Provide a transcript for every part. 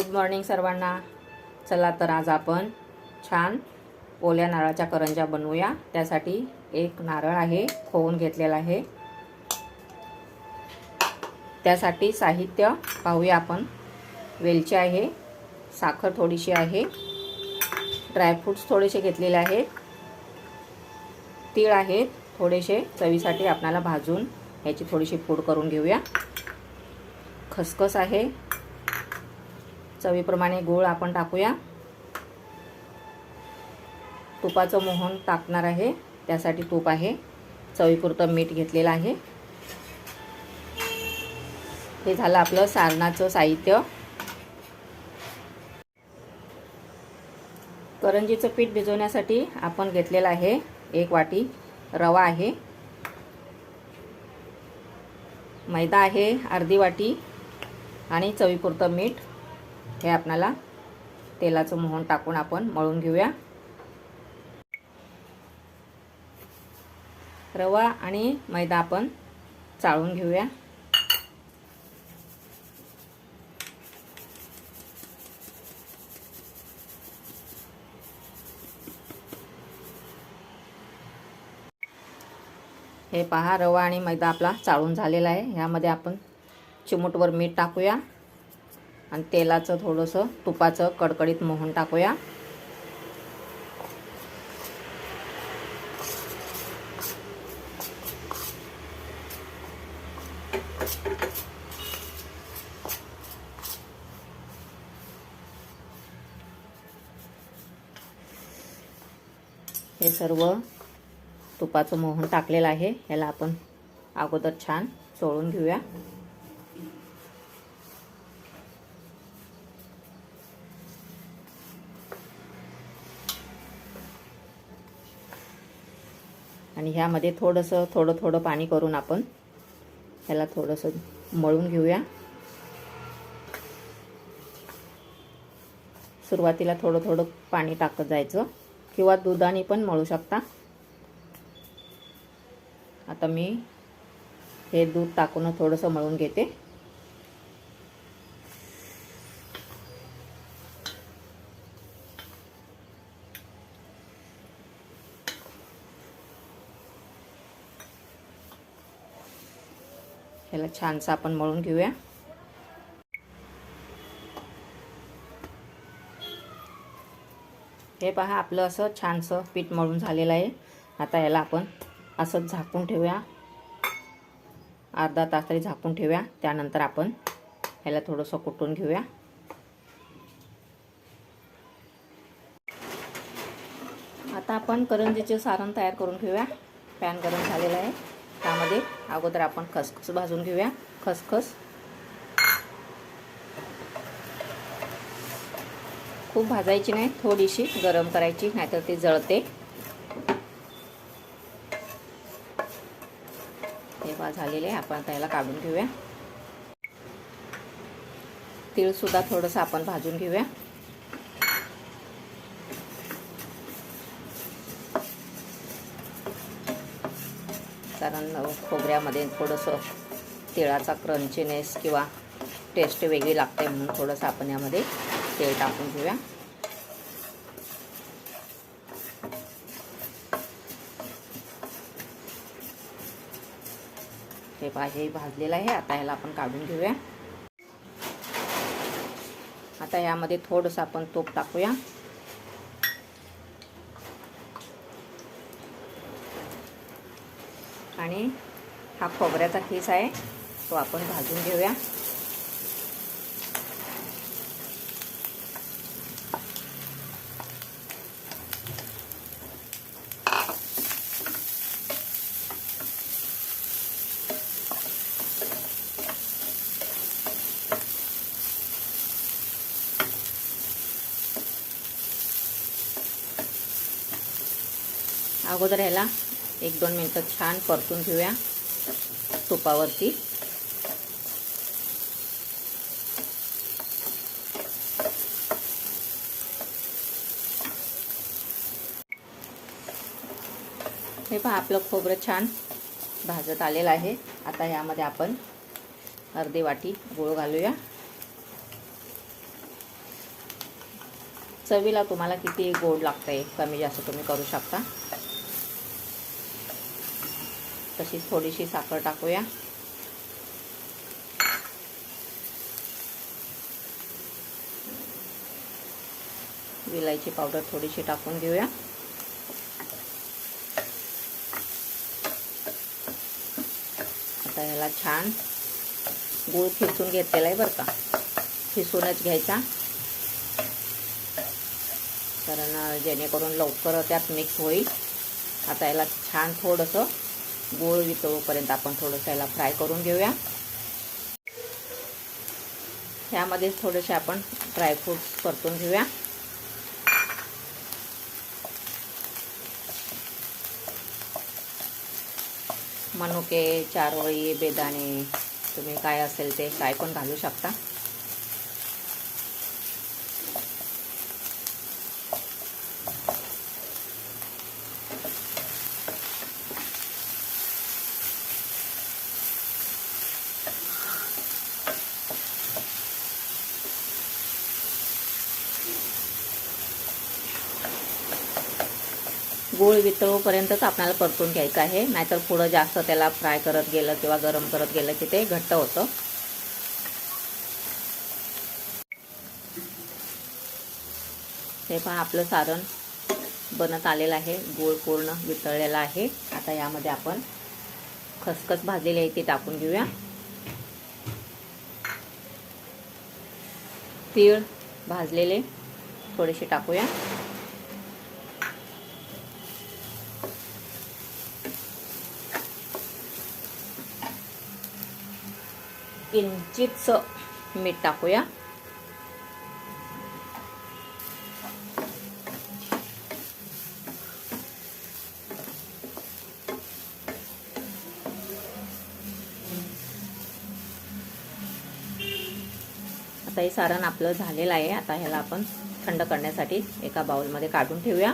Good morning सर्वांना। चला तर आज आपण छान ओल्या नारळाच्या करंज्या बनवूया। त्यासाठी एक नारळ आहे, खोवून घेतलेला आहे। त्यासाठी साहित्य पाहूया आपण। वेलची आहे, साखर थोडीशी आहे, ड्रायफ्रूट्स थोडेसे घेतलेले आहेत, तीळ आहेत थोडेसे, चवीसाठी आपल्याला भाजून याची थोडीशी पूड करून घेऊया। खसखस आहे, चवीप्रमाणे गूळ आपण टाकूया। तुपाचं मोहन टाकणार आहे, त्यासाठी तूप आहे, चवीपुरतं मीठ घेतलेलं आहे। हे झालं आपलं सारणाचं साहित्य। करंजीचं पीठ भिजवण्यासाठी आपण घेतलेलं आहे 1 वाटी रवा आहे, मैदा आहे अर्धी वाटी आणि चवीपुरतं मीठ। हे आपल्याला तेलाचं मोहन टाकून आपण मळून घेऊया। रवा आणि मैदा आपण चाळून घेऊया। हे पहा, रवा आणि मैदा आपला चाळून झालेला आहे। यामध्ये आपण चिमूटभर मीठ टाकूया आणि तेलाचं थोडंसं तुपाचं कडकडीत मोहन टाकूया। हे सर्व तुपाचं मोहन टाकलेलं आहे, याला आपण अगोदर छान चोळून घेऊया। आणि ह्यामध्ये थोडं थोडं पाणी करून आपण ह्याला थोडंसं मळून घेऊया। सुरुवातीला थोडं पाणी टाकत जायचं किंवा दुधाने पण मळू शकता। आता मी हे दूध टाकून थोडंसं मळून घेते। ह्याला छानसं आपण मळून घेऊया। हे पहा, आपलं असं छानसं पीठ मळून झालेलं आहे। आता याला आपण असं झाकून ठेवूया, अर्धा तास तरी झाकून ठेवूया। त्यानंतर आपण ह्याला थोडंसं कुटून घेऊया। आता आपण करंजीचे सारण तयार करून घेऊया। पॅन गरम झालेला आहे, त्यामध्ये अगोदर आपण खसखस भाजून घेऊया। खसखस खूप भाजायची नाही, थोडीशी गरम करायची, नाहीतर ती जळते। हे झालेले आहे, आपण त्याला काढून घेऊया। तीळ सुद्धा थोडंसं आपण भाजून घेऊया। कारण खोबऱ्यामध्ये थोडंसं तिळाचा क्रंचीनेस किंवा टेस्ट वेगळी लागते, म्हणून थोडंसं आपण यामध्ये तेल टाकून घेऊया। हे पाहिजे भाजलेलं आहे, आता ह्याला आपण काढून घेऊया। आता यामध्ये थोडंसं आपण तूप टाकूया आणि हा खोबऱ्याचा खीस आहे तो आपण भाजून घेऊया। अगोदर ह्याला 1-2 मिनिटं छान परतून घेऊया तुपावरती। हे पहा, आपलं खोबरं छान भाजत आलेलं आहे। आता यामध्ये आपण अर्धी वाटी गूळ घालूया। चवीला तुम्हाला किती गोड लागतंय कमी जास्त तुम्ही करू शकता. तशीच थोडीशी साखर टाकूया. विलायची पावडर थोडीशी टाकून घेऊया. आता याला छान गूळ खिसून घेतलेला आहे बरं का, खिसूनच घ्यायचा, कारण जेणेकरून लवकर त्यात मिक्स होईल. आता याला छान थोडंसं गूळ वितळूपर्यंत आपण थोडंसं याला फ्राय करून घेऊया. ह्यामध्येच थोडेसे आपण ड्रायफ्रूट्स परतून घेऊया. मनुके, चारोळी, बेदाणे, तुम्ही काय असेल ते काय पण घालू शकता. गूळ वितळूपर्यंतच आपल्याला परतून घ्यायचं आहे, नाहीतर पुढं जास्त त्याला फ्राय करत गेलं किंवा गरम करत गेलं की ते घट्ट होतं. हे पहा आपलं सारण बनत आलेलं आहे, गूळ पूर्ण वितळलेला आहे. आता यामध्ये आपण खसखस भाजलेली आहे ती टाकून घेऊया. तीळ भाजलेले थोडेसे टाकूया. किंचितच मीठ टाकूया. आता हे सारण आपलं झालेलं आहे. आता ह्याला आपण थंड करण्यासाठी एका बाउलमध्ये काढून ठेवूया.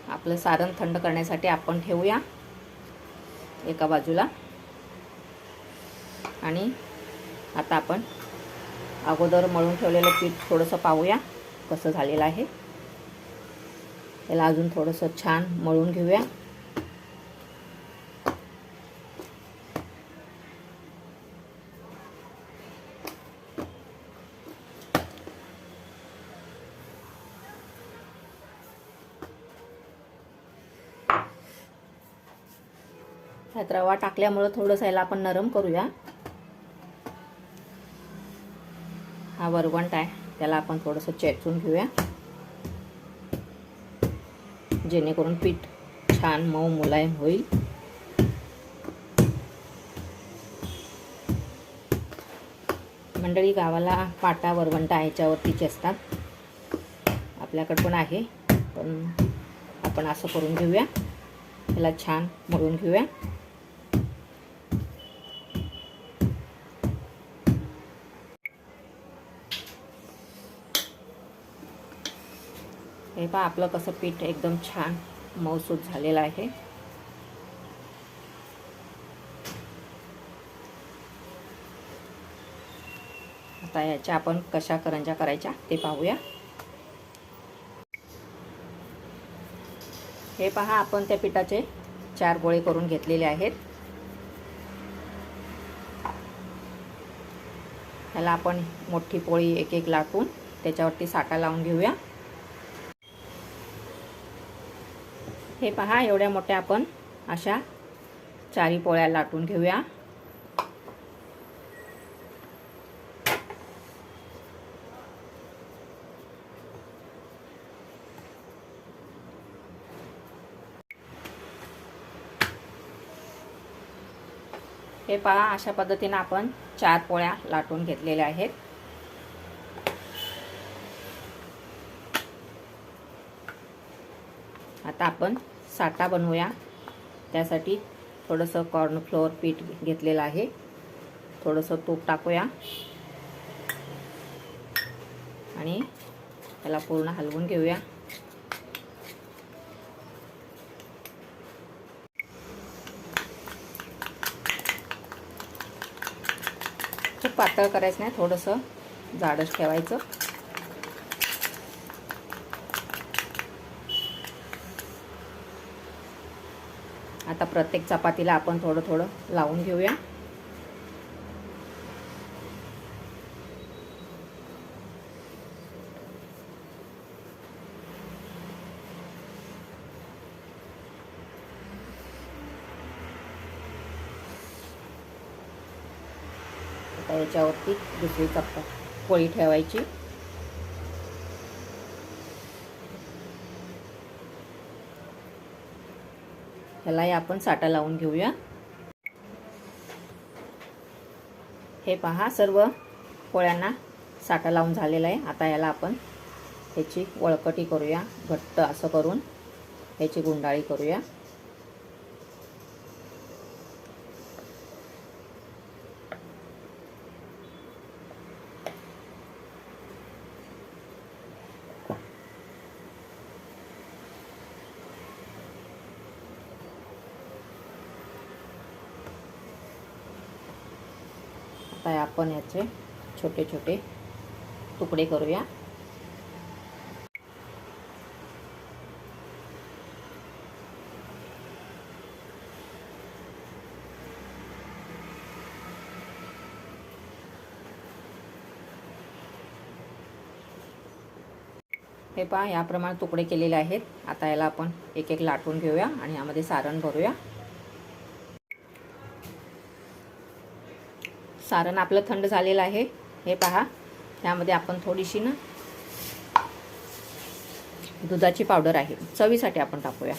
आपलं सारण थंड करण्यासाठी आपण ठेवूया एका बाजूला. आणि आता आपण अगोदर मळून ठेवलेलं पीठ थोडंसं पाहूया कसं झालेलं आहे. त्याला अजून थोडंसं छान मळून घेऊया. ह्यात रवा टाकल्यामुळे थोडंसं याला आपण नरम करूया. हा वरवंट आहे त्याला आपण थोडंसं चेचून घेऊया, जेणेकरून पीठ छान मऊ मुलायम होईल. मंडळी, गावाला पाटा वरवंटा ह्याच्यावरती चेचतात, आपल्याकडे पण आहे, पण आपण असं करून घेऊया. याला छान मळून घेऊया. हे पहा आपलं कसं पीठ एकदम छान मऊसूत झालेलं आहे. आता याच्या आपण कशा करंज्या करायच्या ते पाहूया. हे पहा आपण त्या पिठाचे 4 गोळे करून घेतलेले आहेत. ह्याला आपण मोठी पोळी एक एक लाटून त्याच्यावरती साटा लावून घेऊया. हे पहा एवढ्या मोठ्या आपण अशा 4 पोळ्या लाटून घेऊया. हे पहा अशा पद्धतीने आपण 4 पोळ्या लाटून घेतलेल्या आहेत. आता आपण साटा बनवूया. त्यासाठी थोडंसं कॉर्नफ्लोअर पीठ घेतलेलं आहे, थोडंसं तूप टाकूया आणि त्याला पूर्ण हलवून घेऊया. पातळ करायचं नाही, थोडंसं जाडच ठेवायचं. आता प्रत्येक चपातीला आपण थोडं थोडं लावून घेऊया. आता याच्यावरती दुसरी पोळी ठेवायची. ह्यालाही आपण साटा लावून घेऊया. हे पहा, सर्व पोळ्यांना साटा लावून झालेला आहे. आता याला आपण ह्याची वळकटी करूया, घट्ट असं करून ह्याची गुंडाळी करूया. आता आपण याचे छोटे छोटे तुकडे करूया. हे पहा, याप्रमाणे तुकडे केलेले आहेत. आता याला आपण एक एक लाटून घेऊया आणि यामध्ये सारण भरूया. सारण आपलं थंड झालेलं आहे. हे पहा, यामध्ये आपण थोडीशी ना दुधाची पावडर आहे, चवीसाठी आपण टाकूया.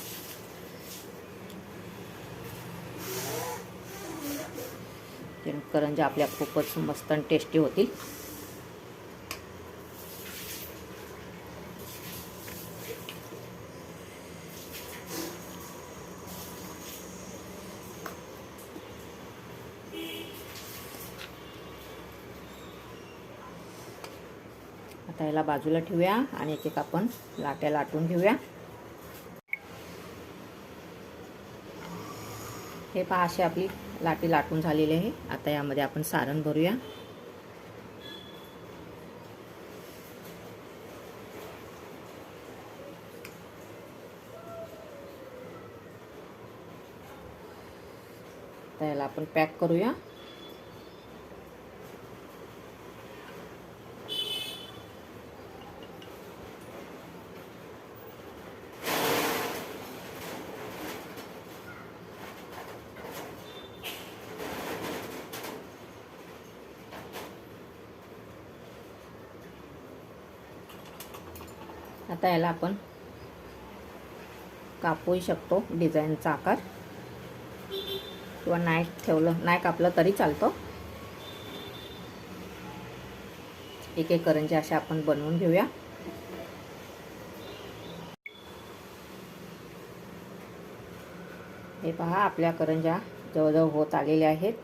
करंज्या आपल्या खूपच मस्त आणि टेस्टी होतील. आता याला बाजूला ठेवूया आणि एक एक आपण लाट्या लाटून घेऊया. हे पहा, अशी आपली लाटी लाटून झालेली आहे. आता यामध्ये आपण सारण भरूया. आता याला आपण पॅक करूया. आता याला आपण कापूही शकतो डिझाईनचा आकार, किंवा नाही कापलं तरी चालतं. एक एक करंज्या अशा आपण बनवून घेऊया. हे पहा, आपल्या करंज्या जवळजवळ होत आलेल्या आहेत.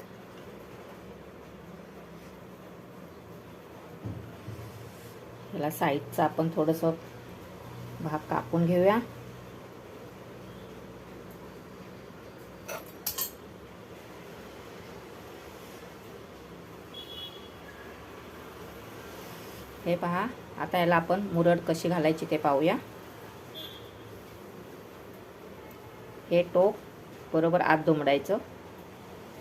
याला साईडचा आपण थोडंसं भाग कापून घेऊया. हे पहा, आता याला आपण मुरड कशी घालायची ते पाहूया. हे टोक बरोबर आत दुमडायचं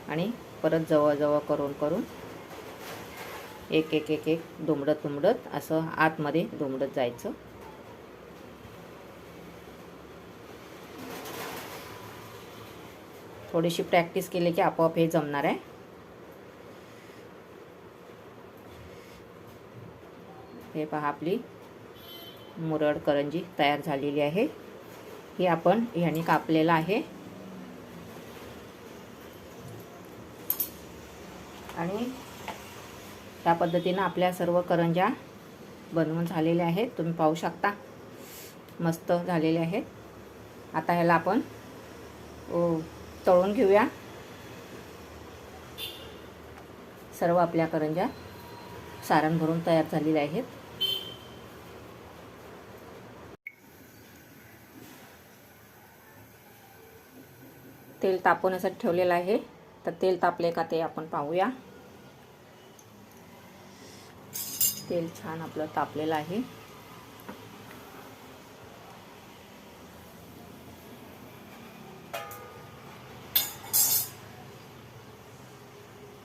आणि परत जवळ करून एक एक एक एक दुमडत असं आतमध्ये दुमडत जायचं. थोडीशी प्रॅक्टिस केली की आपोआप हे जमणार आहे. हे पहा, आपली मुरड करंजी तयार झालेली आहे. ही आपण ह्याने कापलेलं आहे आणि त्या पद्धतीनं आपल्या सर्व करंज्या बनवून झालेल्या आहेत. तुम्ही पाहू शकता, मस्त झालेले आहेत. आता ह्याला आपण तळून घेऊया. सर्व आपल्या करंज्या सारण भरून तयार झालेल्या आहेत. तेल तापवण्यासाठी ठेवलेलं आहे. तर तेल तापले का ते आपण पाहूया. तेल छान आपलं तापलेलं आहे.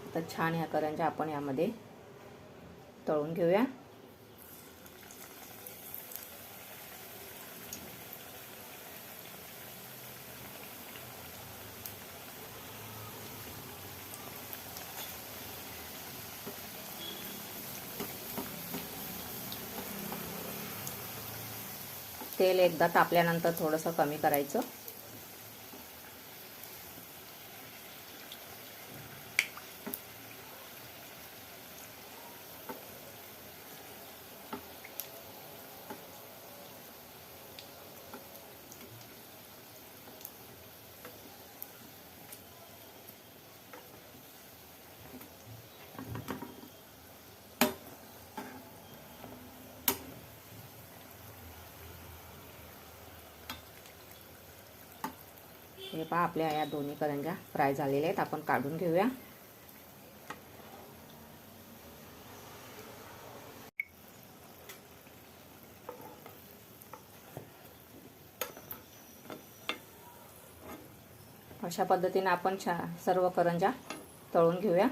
आता छान ह्या करंज्या आपण यामध्ये तळून घेऊया. तेल एकदा तापल्यानंतर थोडंसं कमी करायचं. हे पहा आपल्या या दोन्ही करंज्या फ्राय झालेल्या आहेत. आपण काढून घेऊया. अशा पद्धतीने आपण सर्व करंज्या तळून घेऊया.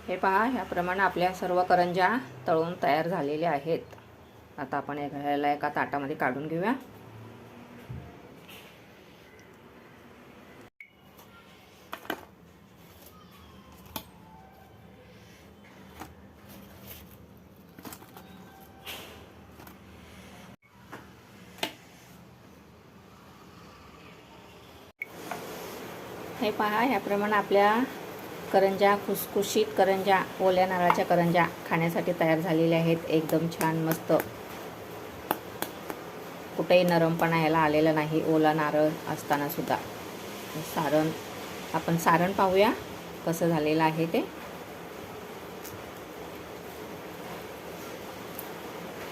हे पहा ह्याप्रमाणे आपल्या सर्व करंज्या तळून तयार झालेल्या आहेत. आता आपण ह्याला एका ताटामध्ये काढून घेऊया. हे पहा ह्याप्रमाणे आपल्या करंज्या, खुसखुशीत करंज्या, ओल्या नारळाच्या करंज्या खाण्यासाठी तयार झालेल्या आहेत. एकदम छान मस्त, कुठेही नरमपणा याला आलेला नाही ओला नारळ असताना सुद्धा. आपण सारण पाहूया कसं झालेलं आहे ते.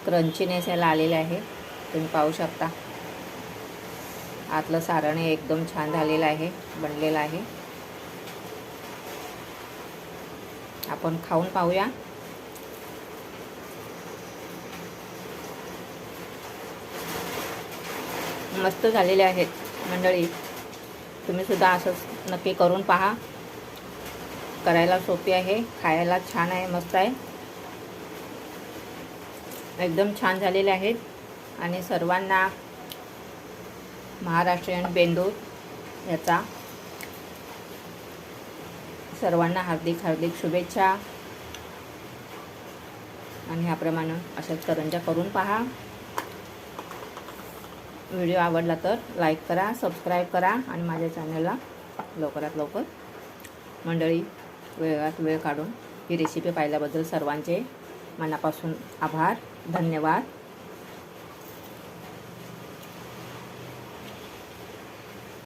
क्रंचीनेस याला आलेले आहे, तुम्ही पाहू शकता. आतलं सारण एकदम छान झालेलं आहे, बनलेलं आहे. आपण खाऊन पाहूया. मस्त झालेले आहेत मंडळी. तुम्ही सुद्धा असंच नक्की करून पहा. करायला सोपी आहे, खायला छान आहे, मस्त आहे. एकदम छान झालेले आहेत. आणि सर्वांना महाराष्ट्रीयन बेंदूर याचा सर्वांना हार्दिक हार्दिक शुभेच्छा. आणि ह्याप्रमाणे अशाच करंज्या करून पहा. व्हिडिओ आवडला तर लाईक करा, सबस्क्राईब करा आणि माझ्या चॅनलला लवकरात लवकर. मंडळी, वेळात वेळ काढून ही रेसिपी पाहिल्याबद्दल सर्वांचे मनापासून आभार, धन्यवाद.